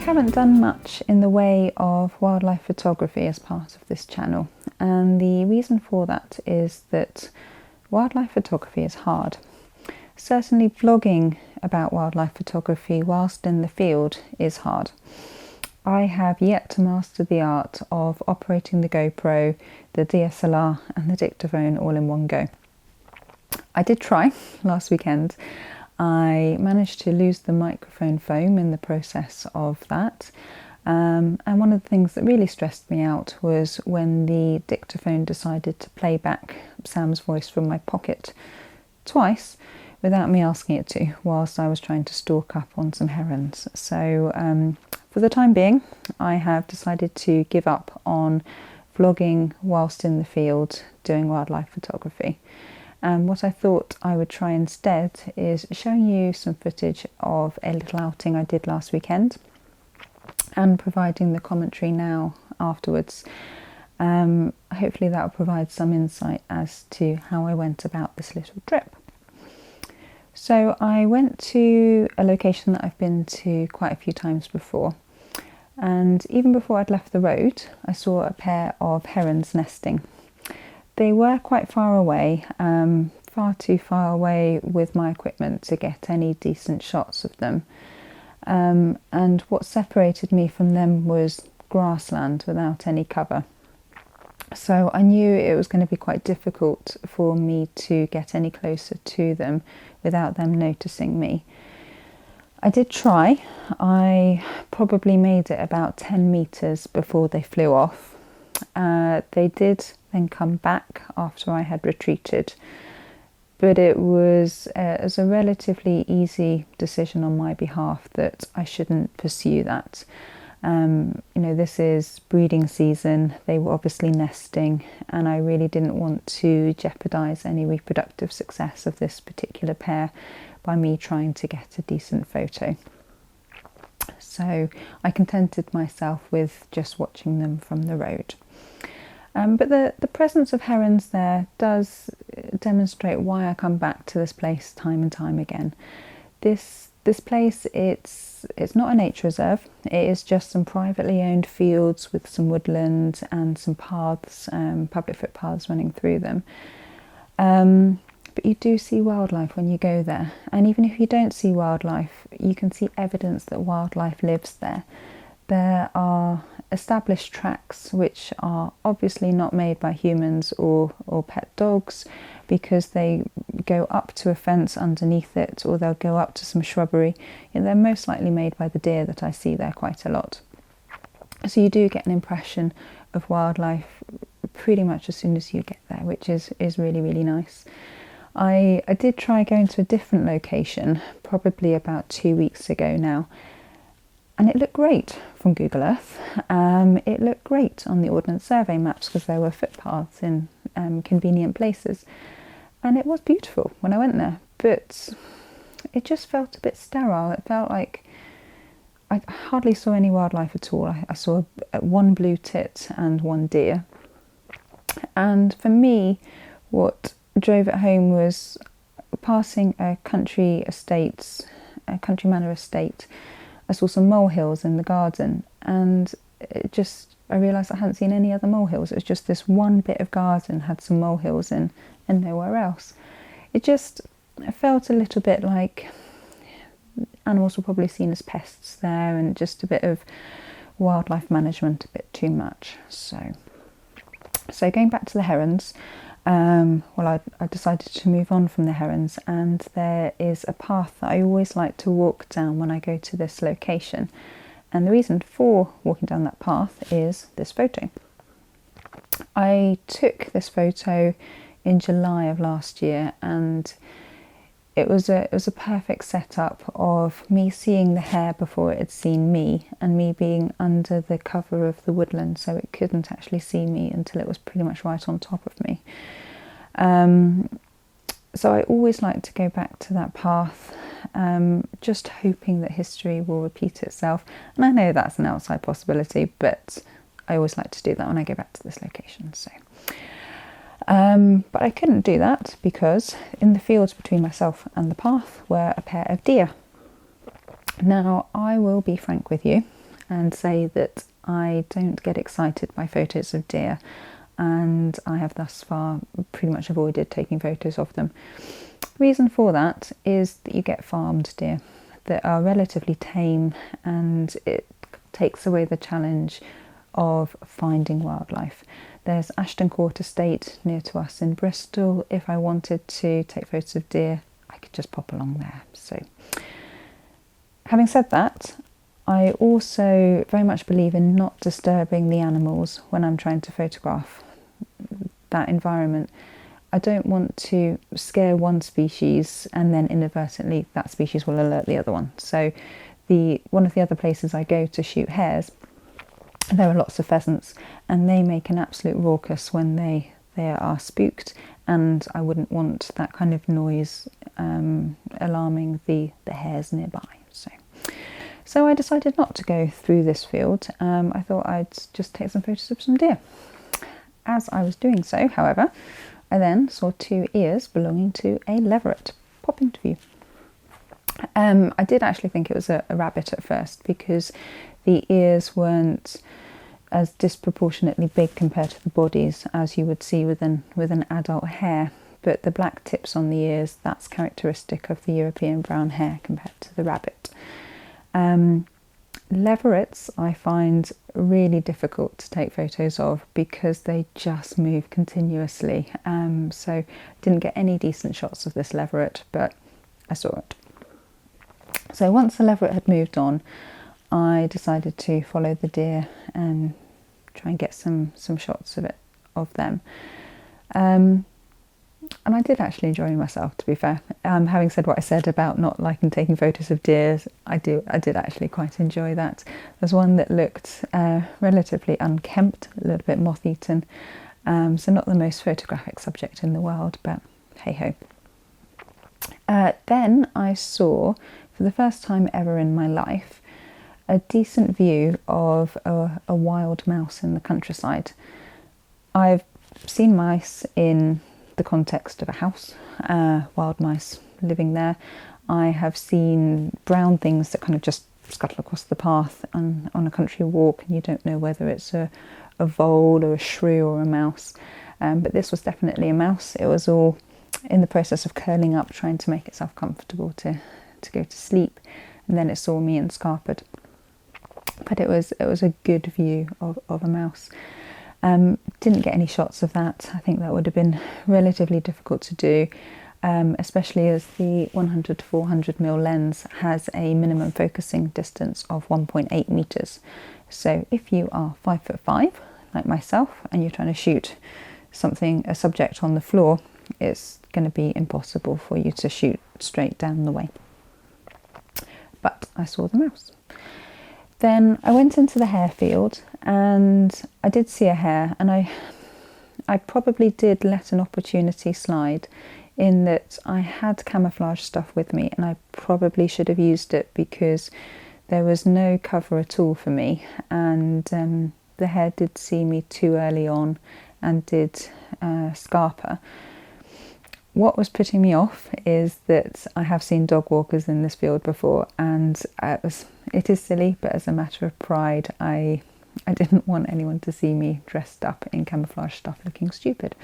haven't done much in the way of wildlife photography as part of this channel, and the reason for that is that wildlife photography is hard. Certainly vlogging about wildlife photography whilst in the field is hard. I have yet to master the art of operating the GoPro, the DSLR and the dictaphone all in one go. I did try last weekend. I managed to lose the microphone foam in the process of that. And one of the things that really stressed me out was when the dictaphone decided to play back Sam's voice from my pocket twice without me asking it to, whilst I was trying to stalk up on some herons. So for the time being, I have decided to give up on vlogging whilst in the field doing wildlife photography. And what I thought I would try instead is showing you some footage of a little outing I did last weekend and providing the commentary now afterwards. Hopefully that will provide some insight as to how I went about this little trip. So I went to a location that I've been to quite a few times before, and even before I'd left the road I saw a pair of herons nesting. They were quite far away, far too far away with my equipment to get any decent shots of them. And what separated me from them was grassland without any cover. So I knew it was going to be quite difficult for me to get any closer to them without them noticing me. I did try. I probably made it about 10 meters before they flew off. They did then come back after I had retreated, but it was a relatively easy decision on my behalf that I shouldn't pursue that. This is breeding season. They were obviously nesting, and I really didn't want to jeopardize any reproductive success of this particular pair by me trying to get a decent photo. So I contented myself with just watching them from the road. But the presence of herons there does demonstrate why I come back to this place time and time again. This place, it's not a nature reserve. It is just some privately owned fields with some woodland and some paths, public footpaths running through them. But you do see wildlife when you go there, and even if you don't see wildlife, you can see evidence that wildlife lives there. There are established tracks which are obviously not made by humans or pet dogs, because they go up to a fence underneath it, or they'll go up to some shrubbery. And they're most likely made by the deer that I see there quite a lot. So you do get an impression of wildlife pretty much as soon as you get there, which is really, really nice. I did try going to a different location probably about 2 weeks ago now, and it looked great from Google Earth. It looked great on the Ordnance Survey maps because there were footpaths in convenient places. And it was beautiful when I went there, but it just felt a bit sterile. It felt like I hardly saw any wildlife at all. I saw one blue tit and one deer. And for me, what drove it home was passing a country manor estate. I saw some molehills in the garden, and I realised I hadn't seen any other molehills. It was just this one bit of garden had some molehills in and nowhere else. It felt a little bit like animals were probably seen as pests there, and just a bit of wildlife management, a bit too much. So going back to the herons, I decided to move on from the herons, and there is a path that I always like to walk down when I go to this location. And the reason for walking down that path is this photo. I took this photo in July of last year, and it was a perfect setup of me seeing the hare before it had seen me, and me being under the cover of the woodland, so it couldn't actually see me until it was pretty much right on top of me. So I always like to go back to that path, just hoping that history will repeat itself. And I know that's an outside possibility, but I always like to do that when I go back to this location. So, but I couldn't do that because in the fields between myself and the path were a pair of deer. Now, I will be frank with you. and say that I don't get excited by photos of deer, and I have thus far pretty much avoided taking photos of them. Reason for that is that you get farmed deer that are relatively tame, and it takes away the challenge of finding wildlife. There's Ashton Court estate near to us in Bristol. If I wanted to take photos of deer, I could just pop along there. So, having said that, I also very much believe in not disturbing the animals when I'm trying to photograph that environment. I don't want to scare one species and then inadvertently that species will alert the other one. So one of the other places I go to shoot hares, there are lots of pheasants, and they make an absolute raucous when they are spooked, and I wouldn't want that kind of noise alarming the hares nearby. So I decided not to go through this field. I thought I'd just take some photos of some deer. As I was doing so, however, I then saw 2 ears belonging to a leveret pop into view. I did actually think it was a rabbit at first, because the ears weren't as disproportionately big compared to the bodies as you would see with an adult hare, but the black tips on the ears, that's characteristic of the European brown hare compared to the rabbit. Leverets I find really difficult to take photos of because they just move continuously. So didn't get any decent shots of this leveret, but I saw it. So once the leveret had moved on, I decided to follow the deer and try and get some shots of them. And I did actually enjoy myself, to be fair. Having said what I said about not liking taking photos of deer, I did actually quite enjoy that. There's one that looked relatively unkempt, a little bit moth-eaten, so not the most photographic subject in the world, but hey-ho. Then I saw, for the first time ever in my life, a decent view of a wild mouse in the countryside. I've seen mice in the context of a house, wild mice living there. I have seen brown things that kind of just scuttle across the path on a country walk, and you don't know whether it's a vole or a shrew or a mouse. But this was definitely a mouse. It was all in the process of curling up, trying to make itself comfortable to go to sleep, and then it saw me and scarpered. But it was a good view of a mouse. Didn't get any shots of that. I think that would have been relatively difficult to do, especially as the 100 to 400mm lens has a minimum focusing distance of 1.8 meters. So if you are 5'5", like myself, and you're trying to shoot a subject on the floor, it's going to be impossible for you to shoot straight down the way. But I saw the mouse. Then I went into the hare field and I did see a hare, and I probably did let an opportunity slide in that I had camouflage stuff with me, and I probably should have used it because there was no cover at all for me, and the hare did see me too early on and did scarper. What was putting me off is that I have seen dog walkers in this field before, and it is silly, but as a matter of pride, I didn't want anyone to see me dressed up in camouflage stuff looking stupid.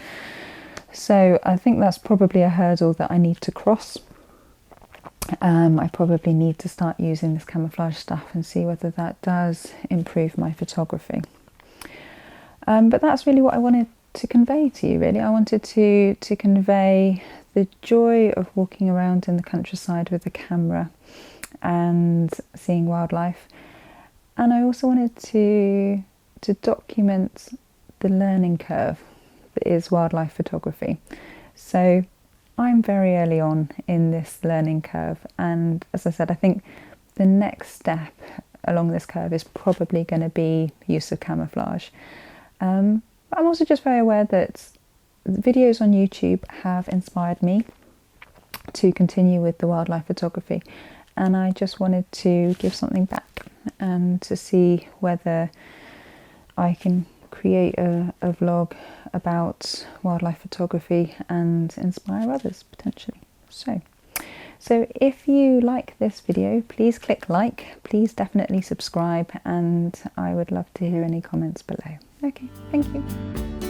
So I think that's probably a hurdle that I need to cross. I probably need to start using this camouflage stuff and see whether that does improve my photography. But that's really what I wanted to convey to you, really. I wanted to convey the joy of walking around in the countryside with a camera and seeing wildlife, and I also wanted to document the learning curve that is wildlife photography. So I'm very early on in this learning curve, and as I said, I think the next step along this curve is probably going to be use of camouflage. I'm also just very aware that videos on YouTube have inspired me to continue with the wildlife photography, and I just wanted to give something back and to see whether I can create a vlog about wildlife photography and inspire others potentially. So So if you like this video, please click like, please definitely subscribe, and I would love to hear any comments below. Okay, thank you.